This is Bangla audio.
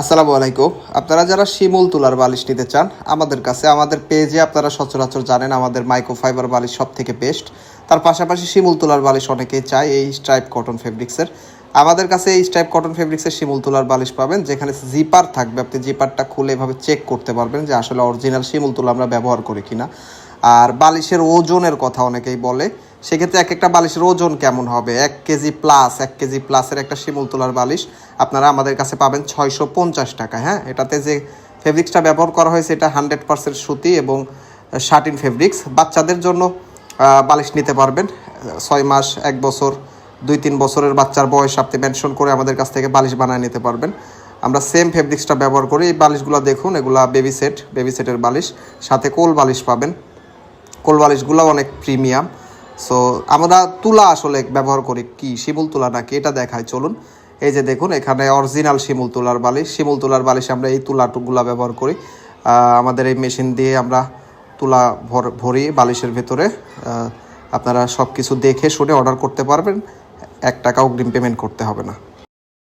আসসালামু আলাইকুম। আপনারা যারা শিমুল তুলার বালিশ নিতে চান আমাদের কাছে, আমাদের পেজে আপনারা সচরাচর জানেন আমাদের মাইক্রোফাইবার বালিশ সব থেকে বেস্ট। তার পাশাপাশি শিমুল তুলার বালিশ অনেকেই চায় এই স্ট্রাইপ কটন ফেব্রিক্সের। আমাদের কাছে এই স্ট্রাইপ কটন ফেব্রিক্সের শিমুল তুলার বালিশ পাবেন, যেখানে জিপার থাকবে। আপনি জিপারটা খুলে এভাবে চেক করতে পারবেন যে আসলে অরিজিনাল শিমুল তুলা আমরা ব্যবহার করি কিনা। আর বালিশের ওজনের কথা অনেকেই বলে, সেক্ষেত্রে এক একটা বালিশের ওজন কেমন হবে, 1 কেজি প্লাসের একটা শিমুল তুলার বালিশ আপনারা আমাদের কাছে পাবেন 650 টাকা। হ্যাঁ, এটাতে যে ফেব্রিক্সটা ব্যবহার করা হয়েছে এটা 100% সুতি এবং শাটিন ফেব্রিক্স। বাচ্চাদের জন্য বালিশ নিতে পারবেন 6 মাস, 1 বছর, 2-3 বছরের বাচ্চার বয়স আপনি মেনশন করে আমাদের কাছ থেকে বালিশ বানিয়ে নিতে পারবেন। আমরা সেম ফেব্রিক্সটা ব্যবহার করি। এই বালিশগুলো দেখুন, এগুলা বেবি সেটের বালিশ, সাথে কোল বালিশ পাবেন। কোল বালিশগুলো অনেক প্রিমিয়াম। সো আমরা তুলা আসলে ব্যবহার করি কি শিমুল তুলা নাকি এটা দেখায়, চলুন। এই যে দেখুন, এখানে অরিজিনাল শিমুল তুলার বালিশ। শিমুল তুলার বালিশ আমরা এই তুলাটুকগুলা ব্যবহার করি। আমাদের এই মেশিন দিয়ে আমরা তুলা ভরি বালিশের ভেতরে। আপনারা সব কিছু দেখে শুনে অর্ডার করতে পারবেন, 1 টাকা অগ্রিম পেমেন্ট করতে হবে না।